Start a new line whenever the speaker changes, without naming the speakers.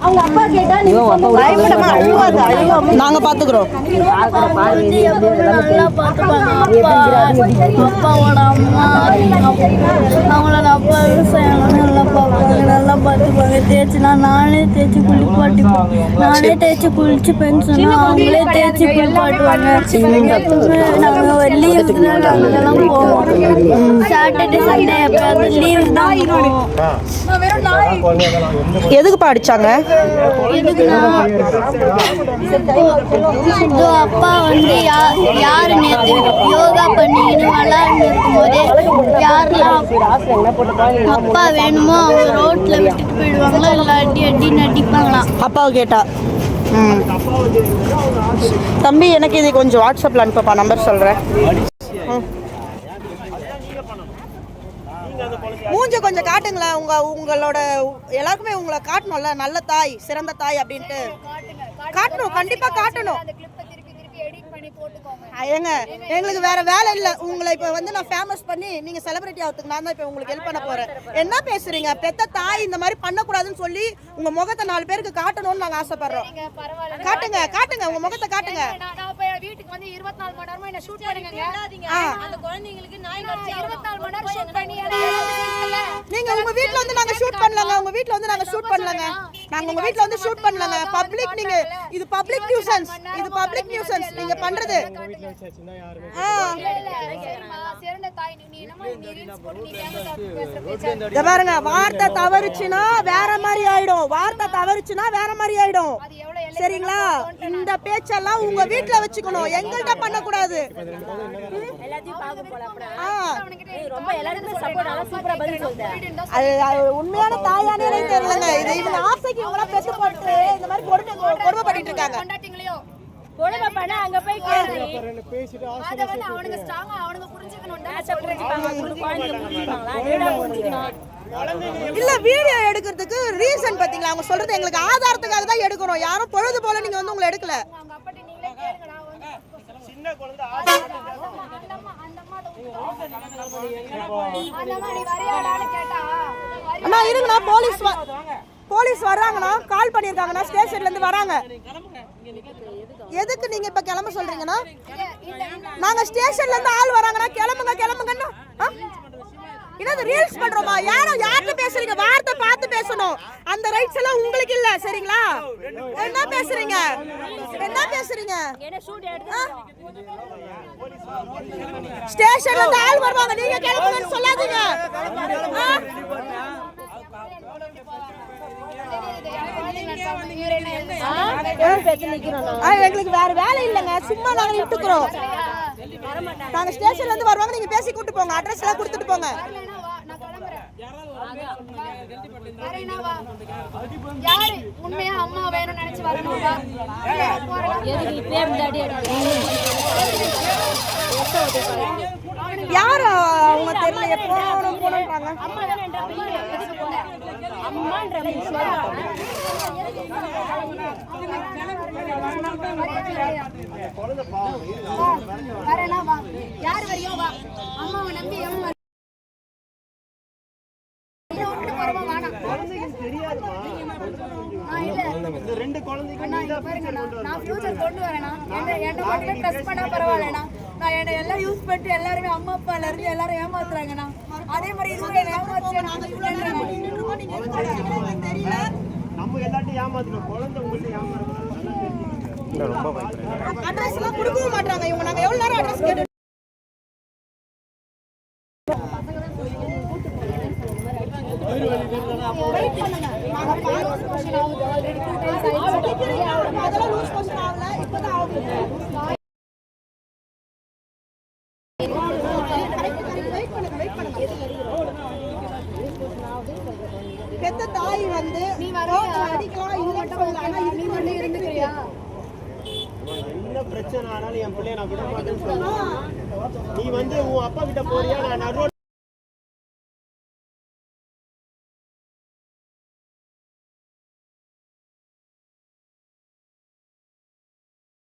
அவங்க அப்பா கேட்டா நாங்க பாத்துக்கிறோம்.
அப்பாவோட அம்மா அவங்கள அப்பா விவசாயம் நல்லா பார்ப்பாங்க, நல்லா பார்த்துப்பாங்க. தேய்ச்சினா நானே தேய்ச்சி குளிப்பாட்டிப்போம், நானே தேய்ச்சி குளிச்சுப்பேன்னு சொன்னா அவங்களே தேய்ச்சி குளிப்பாட்டுவாங்க. நாங்கள் லீவுக்கு தான் நாங்கெல்லாம் போவோம். சாட்டர்டே சண்டே எப்பயாவது லீவு தான் போவோம்.
எதுக்குப்பா அடிச்சாங்க?
அப்பா வந்து யாரு நேற்று யோகா பண்ணிக்கின்னு விளாண்டு இருக்கும்போதே யாரெல்லாம் அப்பா வேணுமோ அவங்க ரோட்ல விட்டுட்டு போயிடுவாங்களா, இல்லாட்டி அடி நடிப்பாங்களாம்.
அப்பாவை கேட்டா தம்பி எனக்கு இது கொஞ்சம் வாட்ஸ்அப்ல அனுப்பப்பா, நம்பர் சொல்றேன். மூஞ்ச கொஞ்சம் காட்டுங்களேன். உங்களோட எல்லாருக்குமே உங்களை காட்டணும்ல, நல்ல தாய் சிறந்த தாய் அப்படின்ட்டு காட்டணும், கண்டிப்பா காட்டணும். ஏங்க எங்களுக்கு வேற வேலை இல்லை. உங்களை இப்போ வந்து நான் ஃபேமஸ் பண்ணி நீங்க செலிபிரிட்டி ஆகிறதுக்கு நான் தான் இப்போ உங்களுக்கு ஹெல்ப் பண்ண போறேன். என்ன பேசுறீங்க? பெத்த தாய் இந்த மாதிரி பண்ணக்கூடாதுன்னு சொல்லி உங்க முகத்தை 4 பேருக்கு காட்டணும்னு நாங்கள் ஆசைப்படுறோம். காட்டுங்க காட்டுங்க, உங்க முகத்தை காட்டுங்க.
வீட்டுக்கு வந்து 24 மணி நேரமா என்ன ஷூட் பண்ணுங்க. அந்த குழந்தைங்களுக்கு நாய் கடிச்சு 24 மணி நேரம் ஷூட் பண்ணி
நீங்க உங்க வீட்ல வந்து நாங்க ஷூட் பண்ணலங்க. உங்க வீட்ல வந்து நாங்க ஷூட் பண்ணலங்க. நாங்க உங்க வீட்ல வந்து ஷூட் பண்ணலங்க. பப்ளிக் நீங்க இது பப்ளிக் நியூசன்ஸ். இது பப்ளிக் நியூசன்ஸ் நீங்க பண்றது.
சிறந்த தாய் நீ என்னமா நீ ரீல்ஸ் போட்டு நீ கேமரா பேசுற பேச்ச
பாருங்க. வார்த்தை தவறுச்சுனா வேற மாதிரி ஆயிடும். வார்த்தை தவறுச்சுனா வேற மாதிரி ஆயிடும். சரிங்களா? இந்த பேச்செல்லாம் உங்க வீட்ல வச்சுக்கணும், எங்கள்கிட்ட பண்ண கூடாது.
எல்லாத்தையும் பாக்க போல
ரொம்ப எல்லாரும் சப்போர்ட் சூப்பரா பதில் சொல்லுங்க.
அது உண்மையான தாயானே தெரியலங்க. இது இவங்க ஆசைக்கு இவங்கள பெத்து போட்டு இந்த மாதிரி கொடுமை பண்ணிட்டு இருக்காங்க.
கொண்டாட்டிங்களையோ
கொடுமை பண்ண அங்க போய் கேளு.
அத வந்து அவனுங்க ஸ்ட்ராங்கா அவனுங்க புரிஞ்சுக்கணும்டா.
புரிஞ்சுப்பாங்க. குழந்தைங்க புரிஞ்சுப்பாங்களா? ஏடா புரிஞ்சுக்கணும்.
இல்ல வீடியோ எடுக்கிறதுக்கு ரீசன் பாத்தீங்களா? அவங்க சொல்றது எங்களுக்கு ஆதாரத்துக்காக தான் எடுக்கிறோம். யாரும் பொழுது போல நீங்க வந்து உங்களை எடுக்கல.
அவங்க அப்படி நீங்களே கேளுங்க. நான் வந்து
சின்ன குழந்தை
அந்த மாதிரி வரையாடான்னு கேட்டா
அண்ணா இருங்கண்ணா, போலீஸ் வர்றாங்கண்ணா, கால் பண்ணியிருக்காங்கண்ணா, ஸ்டேஷன்ல இருந்து வராங்க. எதுக்கு நீங்க இப்ப கிளம்ப சொல்றீங்கன்னா? நாங்க ஸ்டேஷன்ல இருந்து ஆள் வராங்கண்ணா, கிளம்புங்கன்னு. என்னது ரீல்ஸ் பண்றோமா? யார்கிட்ட பேசுறீங்க? வார்த்தை பார்த்து பேசணும். அந்த ரைட்ஸ் எல்லாம் உங்களுக்கு இல்ல. சரிங்களா? என்ன பேசுறீங்க? ஸ்டேஷன்ல இருந்து ஆள் வருவாங்க, நீங்க கிளம்புங்கன்னு சொல்லாதீங்க. எங்களுக்கு வேற வேலை இல்லைங்க, சும்மா நாங்க விட்டுக்கிறோம். நாங்க ஸ்டேஷன்ல இருந்து வருவாங்க, நீங்க பேசி கூட்டு போங்க, அட்ரஸ் எல்லாம் கொடுத்துட்டு போங்க.
யாரு உண்மையா அம்மா வேணும்னு நினைச்சு வரணும்டா.
யாரு அவங்க தெரியல, எப்போ போறாங்க.
யாரு வரையும் வா, அம்மாவை நம்பி எவன் எல்லாம் யூஸ் பண்ணிட்டு எல்லாருமே அம்மா அப்பால இருந்து எல்லாரும் ஏமாத்துறாங்கண்ணா. அதே மாதிரி இதுவும்
நம்ம எல்லாத்தையும் ஏமாத்தணும். குழந்தை உங்கள்கிட்ட ஏமாறணும். ரொம்ப
அட்ரஸ் எல்லாம் கொடுக்கவும் மாட்டாங்க இவங்க. நாங்க எவ்வளவு நேரம் அட்ரஸ் கேட்டு பெத்த தாய் வந்து
நீ அடிக்கலாம் இருந்துக்கிறியா?
என்ன பிரச்சனை ஆனாலும் என் பிள்ளைய நான் விட மாட்டேன்னு சொல்லுவேன். நீ வந்து உன் அப்பா கிட்ட போறியா? நான்